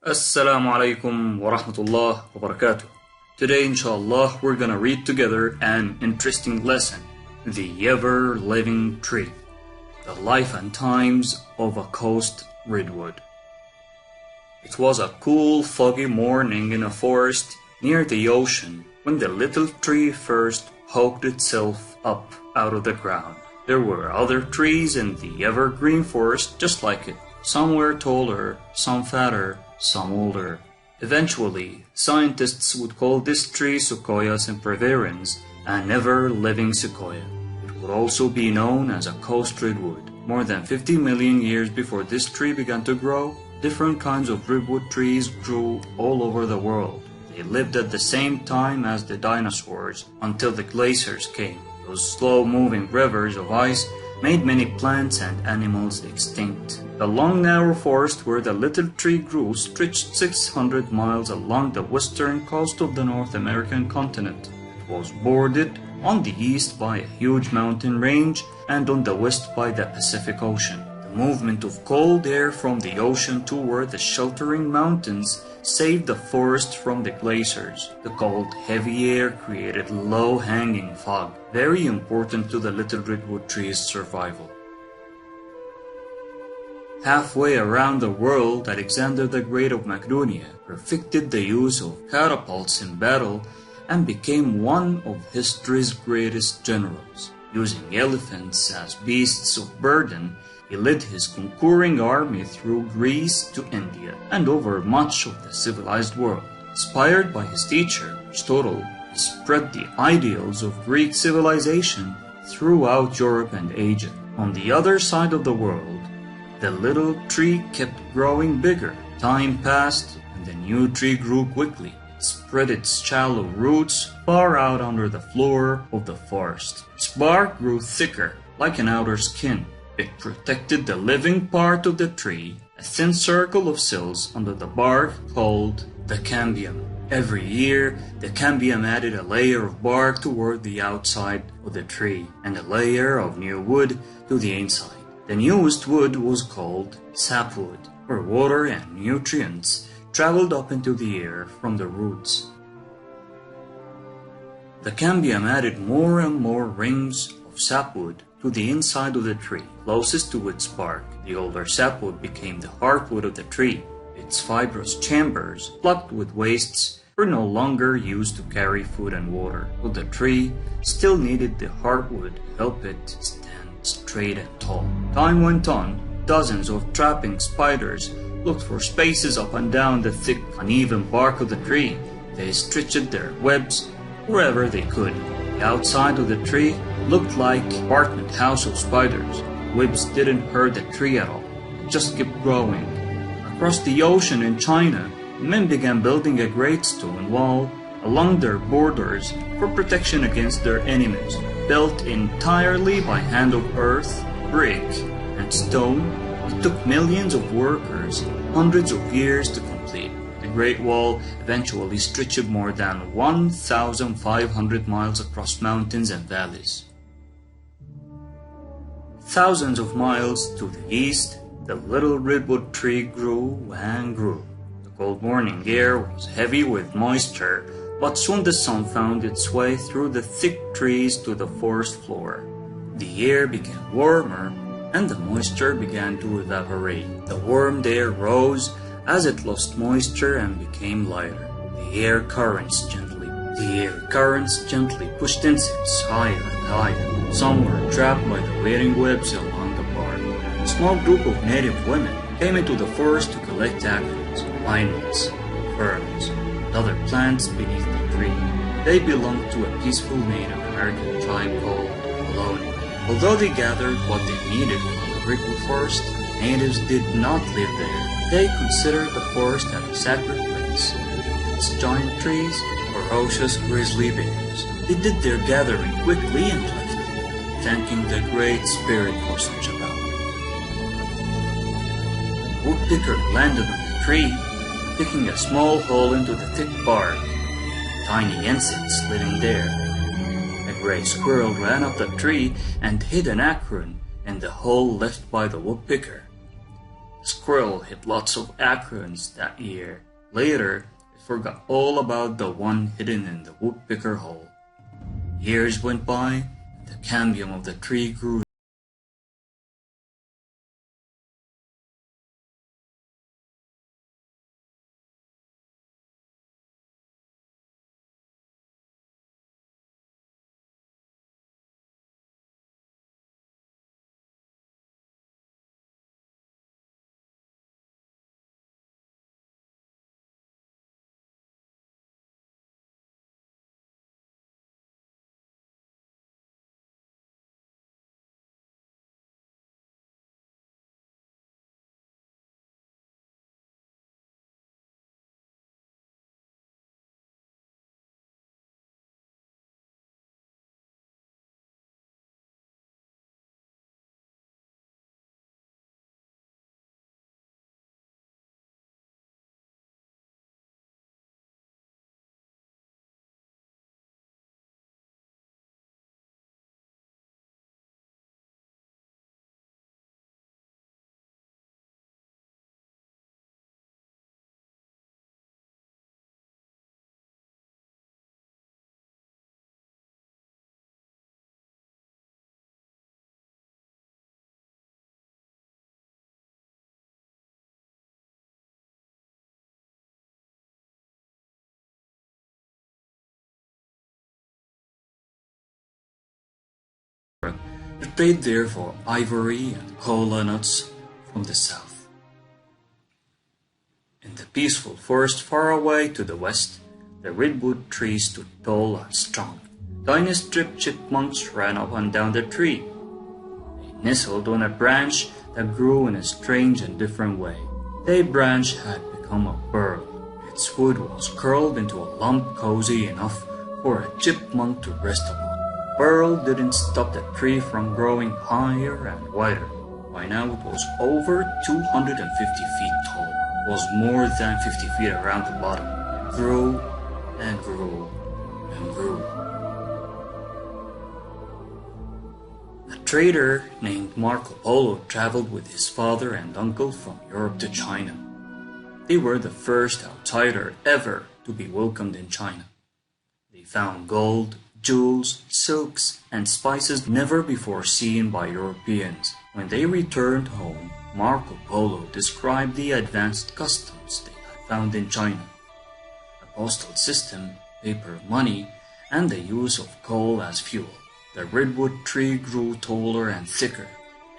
Assalamu alaikum wa rahmatullah wa barakatuh. Today, inshallah, we're gonna read together an interesting lesson, The Ever-Living Tree, the life and times of a coast redwood. It was a cool, foggy morning in a forest near the ocean when the little tree first poked itself up out of the ground. There were other trees in the evergreen forest just like it. Some were taller, some fatter, some older. Eventually, scientists would call this tree Sequoia sempervirens, an ever-living sequoia. It would also be known as a coast redwood. More than 50 million years before this tree began to grow, different kinds of redwood trees grew all over the world. They lived at the same time as the dinosaurs until the glaciers came. Those slow-moving rivers of ice made many plants and animals extinct. The long narrow forest where the little tree grew stretched 600 miles along the western coast of the North American continent. It was bordered on the east by a huge mountain range and on the west by the Pacific Ocean. The movement of cold air from the ocean toward the sheltering mountains saved the forest from the glaciers. The cold, heavy air created low-hanging fog, very important to the little redwood tree's survival. Halfway around the world, Alexander the Great of Macedonia perfected the use of catapults in battle and became one of history's greatest generals. Using elephants as beasts of burden, he led his conquering army through Greece to India and over much of the civilized world. Inspired by his teacher, Aristotle, he spread the ideals of Greek civilization throughout Europe and Asia. On the other side of the world, the little tree kept growing bigger. Time passed, and the new tree grew quickly. It spread its shallow roots far out under the floor of the forest. Its bark grew thicker, like an outer skin. It protected the living part of the tree, a thin circle of cells under the bark called the cambium. Every year, the cambium added a layer of bark toward the outside of the tree and a layer of new wood to the inside. The newest wood was called sapwood, where water and nutrients traveled up into the air from the roots. The cambium added more and more rings of sapwood to the inside of the tree, closest to its bark. The older sapwood became the heartwood of the tree. Its fibrous chambers, plucked with wastes, were no longer used to carry food and water, but the tree still needed the heartwood to help it stand straight and tall. Time went on. Dozens of trapping spiders looked for spaces up and down the thick, uneven bark of the tree. They stretched their webs wherever they could. The outside of the tree looked like an apartment house of spiders. Webs didn't hurt the tree at all. It just kept growing. Across the ocean in China, men began building a great stone wall along their borders for protection against their enemies. Built entirely by hand of earth, brick, and stone, it took millions of workers hundreds of years to complete. The Great Wall eventually stretched more than 1,500 miles across mountains and valleys. Thousands of miles to the east, the little redwood tree grew and grew. The cold morning air was heavy with moisture, but soon the sun found its way through the thick trees to the forest floor. The air became warmer, and the moisture began to evaporate. The warm air rose as it lost moisture and became lighter. The air currents gently pushed insects higher and higher. Some were trapped by the waiting webs along the bark. A small group of native women came into the forest to collect acorns, pine nuts, ferns, and other plants beneath the tree. They belonged to a peaceful Native American tribe called Ohlone. Although they gathered what they needed from the redwood forest, natives did not live there. They considered the forest as a sacred place. Its giant trees, ferocious grizzly bears. They did their gathering quickly and left, thanking the Great Spirit for such a bounty. The woodpecker landed on the tree, picking a small hole into the thick bark. Tiny insects living there. A gray squirrel ran up the tree and hid an acorn in the hole left by the woodpecker. The squirrel hit lots of acorns that year. Later, it forgot all about the one hidden in the woodpecker hole. Years went by, and the cambium of the tree grew. To trade there for ivory and cola nuts from the south. In the peaceful forest far away to the west, the redwood tree stood tall and strong. Tiny striped chipmunks ran up and down the tree. They nestled on a branch that grew in a strange and different way. Their branch had become a burrow. Its wood was curled into a lump cozy enough for a chipmunk to rest upon. Burl didn't stop the tree from growing higher and wider. By now it was over 250 feet tall. It was more than 50 feet around the bottom. It grew and grew and grew. A trader named Marco Polo traveled with his father and uncle from Europe to China. They were the first outsider ever to be welcomed in China. They found gold, jewels, silks, and spices never before seen by Europeans. When they returned home, Marco Polo described the advanced customs they had found in China, a postal system, paper money, and the use of coal as fuel. The redwood tree grew taller and thicker.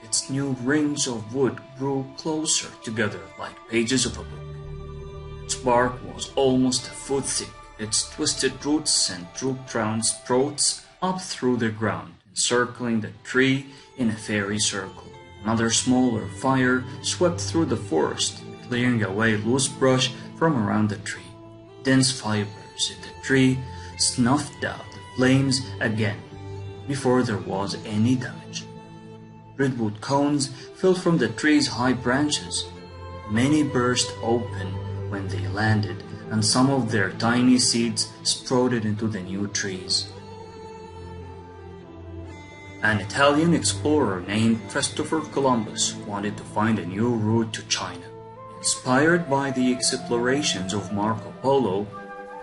Its new rings of wood grew closer together like pages of a book. Its bark was almost a foot thick. Its twisted roots and drooped round sprouts up through the ground, encircling the tree in a fairy circle. Another smaller fire swept through the forest, clearing away loose brush from around the tree. Dense fibers in the tree snuffed out the flames again before there was any damage. Redwood cones fell from the tree's high branches. Many burst open when they landed, and some of their tiny seeds sprouted into the new trees. An Italian explorer named Christopher Columbus wanted to find a new route to China. Inspired by the explorations of Marco Polo,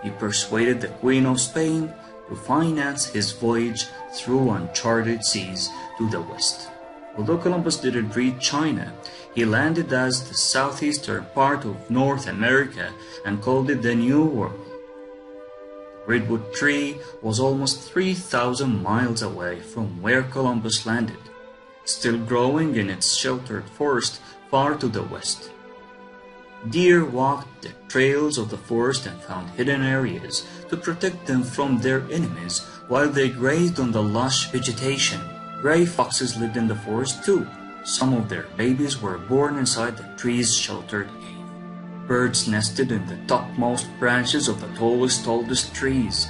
he persuaded the Queen of Spain to finance his voyage through uncharted seas to the west. Although Columbus didn't reach China, he landed as the southeastern part of North America and called it the New World. The redwood tree was almost 3,000 miles away from where Columbus landed, still growing in its sheltered forest far to the west. Deer walked the trails of the forest and found hidden areas to protect them from their enemies while they grazed on the lush vegetation. Gray foxes lived in the forest too. Some of their babies were born inside the tree's sheltered cave. Birds nested in the topmost branches of the tallest trees.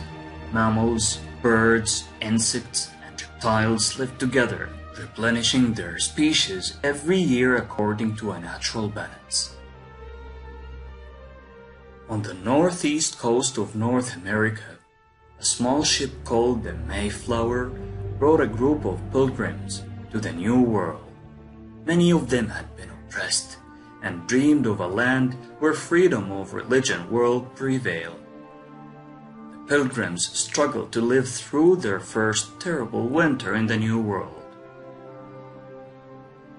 Mammals, birds, insects, and reptiles lived together, replenishing their species every year according to a natural balance. On the northeast coast of North America, a small ship called the Mayflower brought a group of pilgrims to the New World. Many of them had been oppressed and dreamed of a land where freedom of religion will prevail. The pilgrims struggled to live through their first terrible winter in the New World.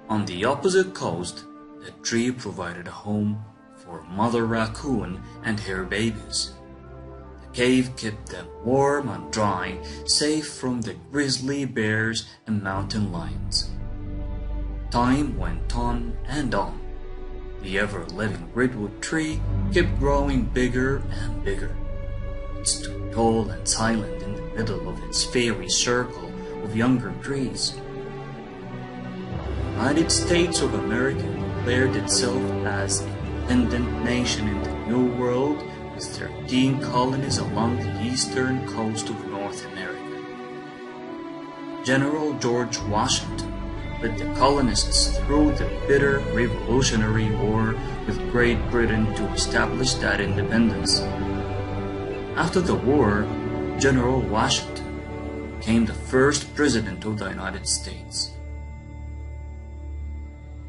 On the opposite coast, the tree provided a home for Mother Raccoon and her babies. The cave kept them warm and dry, safe from the grizzly bears and mountain lions. Time went on and on. The ever-living redwood tree kept growing bigger and bigger. It stood tall and silent in the middle of its fairy circle of younger trees. The United States of America declared itself as an independent nation in the New World with 13 colonies along the eastern coast of North America. General George Washington led the colonists through the bitter Revolutionary War with Great Britain to establish that independence. After the war, General Washington became the first president of the United States.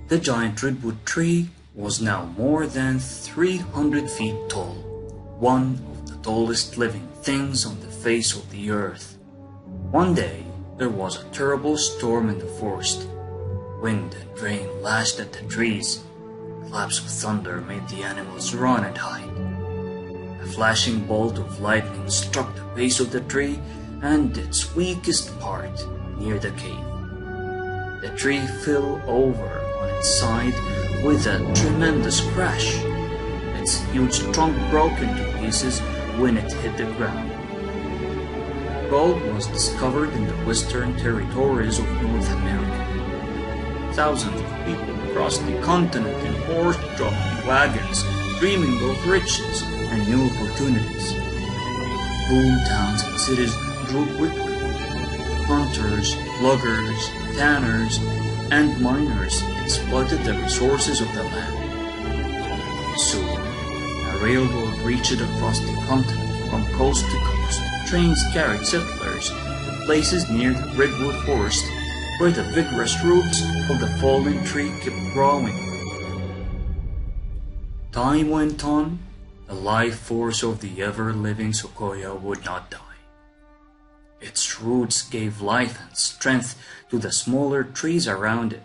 The giant redwood tree was now more than 300 feet tall, one of the tallest living things on the face of the earth. One day, there was a terrible storm in the forest. Wind and rain lashed at the trees. Claps of thunder made the animals run and hide. A flashing bolt of lightning struck the base of the tree and its weakest part near the cave. The tree fell over on its side with a tremendous crash. Its huge trunk broke into pieces when it hit the ground. Gold was discovered in the western territories of North America. Thousands of people crossed the continent in horse-drawn wagons, dreaming of riches and new opportunities. Boom towns and cities grew quickly. Hunters, loggers, tanners, and miners exploited the resources of the land. Soon, a railroad reached across the continent from coast to coast. Trains carried settlers to places near the redwood forest where the vigorous roots of the fallen tree kept growing. Time went on. The life force of the ever-living sequoia would not die. Its roots gave life and strength to the smaller trees around it.